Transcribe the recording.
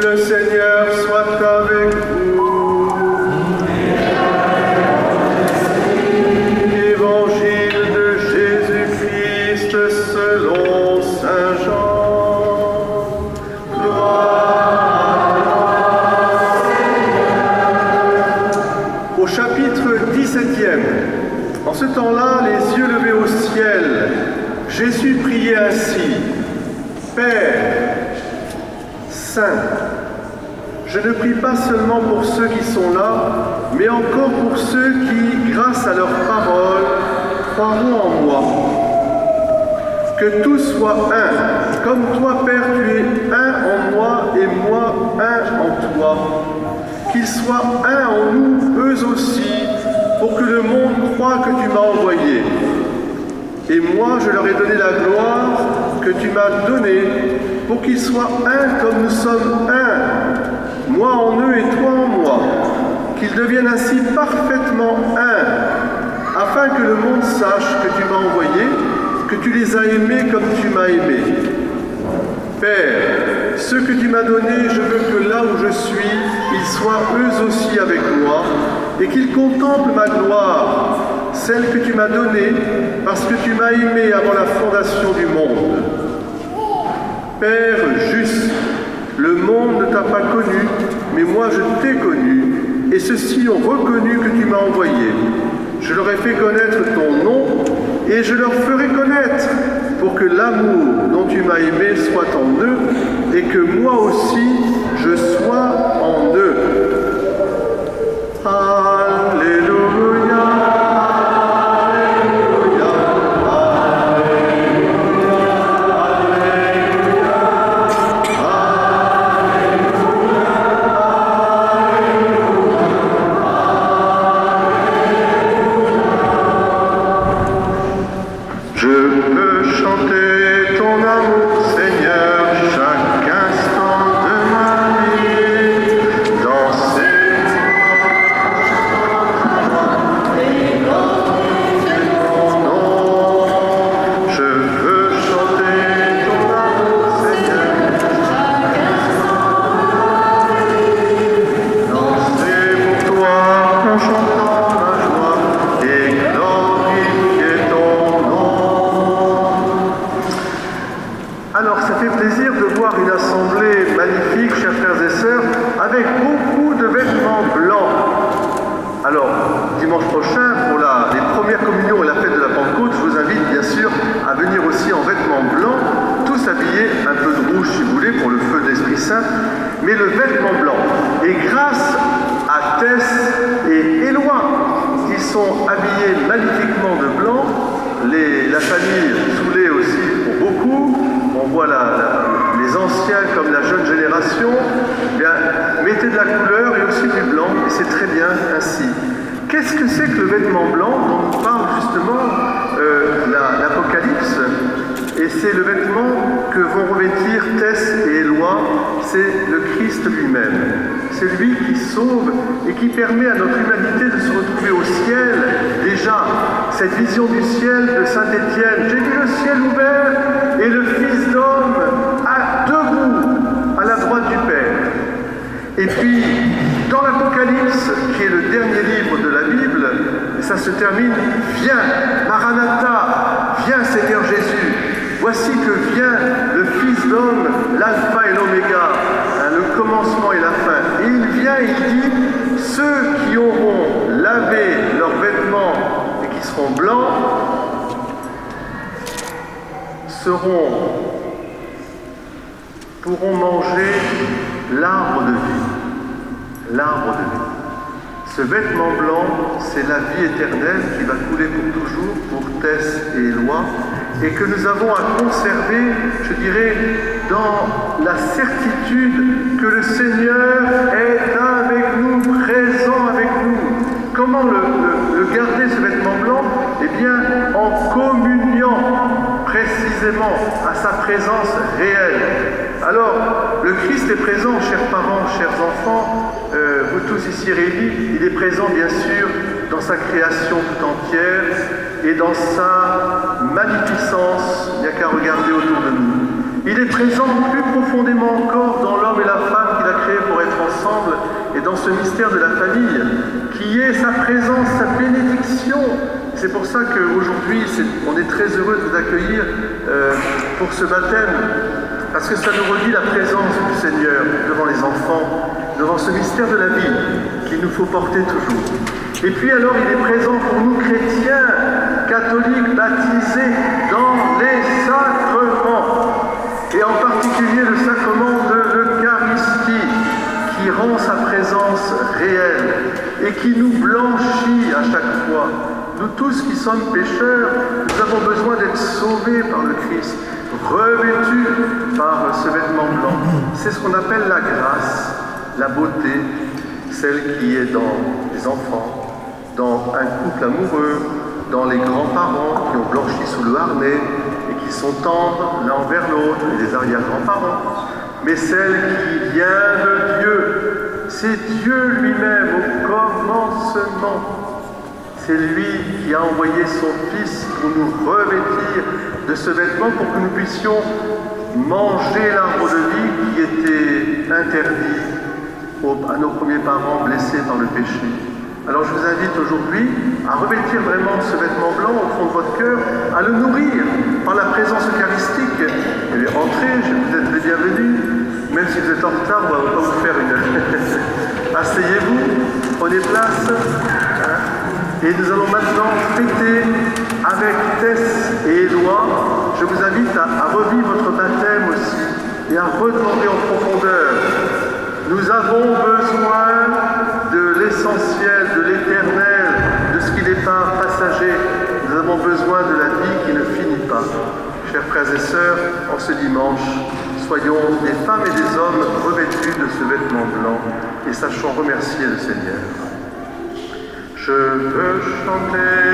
Le Seigneur soit avec vous. Évangile de Jésus-Christ selon saint Jean. Gloire à toi. Au chapitre 17e, en ce temps-là, les yeux levés au ciel, Jésus priait ainsi: Père, Saint, je ne prie pas seulement pour ceux qui sont là, mais encore pour ceux qui, grâce à leur parole, croiront en moi. Que tous soient un, comme toi, Père, tu es un en moi et moi un en toi. Qu'ils soient un en nous, eux aussi, pour que le monde croie que tu m'as envoyé. Et moi, je leur ai donné la gloire que tu m'as donnée, pour qu'ils soient un comme nous sommes un, moi en eux et toi en moi, qu'ils deviennent ainsi parfaitement un, afin que le monde sache que tu m'as envoyé, que tu les as aimés comme tu m'as aimé. Père, ceux que tu m'as donnés, je veux que là où je suis, ils soient eux aussi avec moi, et qu'ils contemplent ma gloire, celle que tu m'as donnée, parce que tu m'as aimé avant la fondation du monde. Père juste, le monde ne t'a pas connu, mais moi je t'ai connu, et ceux-ci ont reconnu que tu m'as envoyé. Je leur ai fait connaître ton nom, et je leur ferai connaître, pour que l'amour dont tu m'as aimé soit en eux, et que moi aussi je sois en eux. Alléluia. Mais le vêtement blanc. Et grâce à Tess et Éloi, qui sont habillés magnifiquement de blanc, la famille Soulet aussi pour beaucoup, on voit les anciens comme la jeune génération, bien, mettez de la couleur et aussi du blanc, et c'est très bien ainsi. Qu'est-ce que c'est que le vêtement blanc dont parle justement l'Apocalypse? Et c'est le vêtement que vont revêtir Tess et Éloi, c'est le Christ lui-même. C'est lui qui sauve et qui permet à notre humanité de se retrouver au ciel. Déjà, cette vision du ciel de Saint Étienne, j'ai vu le ciel ouvert et le Fils d'homme debout à la droite du Père. Et puis, dans l'Apocalypse, qui est le dernier livre de la Bible, ça se termine, viens, Maranatha, viens Seigneur Jésus. Voici que vient le Fils d'homme, l'alpha et l'oméga, le commencement et la fin. Et il vient, il dit, ceux qui auront lavé leurs vêtements et qui seront blancs, pourront manger l'arbre de vie. L'arbre de vie. Ce vêtement blanc, c'est la vie éternelle qui va couler pour toujours pour Tess et Éloi, et que nous avons à conserver, je dirais, dans la certitude que le Seigneur est avec nous, présent avec nous. Comment le garder, ce vêtement blanc? Eh bien, en communiant précisément à sa présence réelle. Alors, le Christ est présent, chers parents, chers enfants, vous tous ici réunis, il est présent bien sûr dans sa création tout entière et dans sa magnificence, il n'y a qu'à regarder autour de nous. Il est présent plus profondément encore dans l'homme et la femme qu'il a et dans ce mystère de la famille, qui est sa présence, sa bénédiction. C'est pour ça qu'aujourd'hui, on est très heureux de vous accueillir pour ce baptême, parce que ça nous redit la présence du Seigneur devant les enfants, devant ce mystère de la vie qu'il nous faut porter toujours. Et puis alors, il est présent pour nous chrétiens, catholiques, baptisés dans les sacrements, et en particulier le sacrement de l'Eucharistie, qui rend sa présence réelle et qui nous blanchit à chaque fois. Nous tous qui sommes pécheurs, nous avons besoin d'être sauvés par le Christ, revêtus par ce vêtement blanc. C'est ce qu'on appelle la grâce, la beauté, celle qui est dans les enfants, dans un couple amoureux, dans les grands-parents qui ont blanchi sous le harnais et qui sont tendres l'un envers l'autre, et les arrière-grands-parents, mais celle qui vient de Dieu. C'est Dieu lui-même au commencement. C'est lui qui a envoyé son Fils pour nous revêtir de ce vêtement pour que nous puissions manger l'arbre de vie qui était interdit à nos premiers parents blessés par le péché. Alors je vous invite aujourd'hui à revêtir vraiment ce vêtement blanc au fond de votre cœur, à le nourrir par la présence eucharistique. Et entrez, vous êtes les bienvenus. Même si vous êtes en retard, on ne va pas vous faire une... Asseyez-vous, prenez place. Et nous allons maintenant fêter avec Tess et Éloi. Je vous invite à revivre votre baptême aussi et à redemander en profondeur. Nous avons besoin de l'essentiel, de l'éternel, de ce qui n'est pas passager. Nous avons besoin de la vie qui ne finit pas. Chers frères et sœurs, en ce dimanche, soyons des femmes et des hommes revêtus de ce vêtement blanc et sachons remercier le Seigneur. Je veux chanter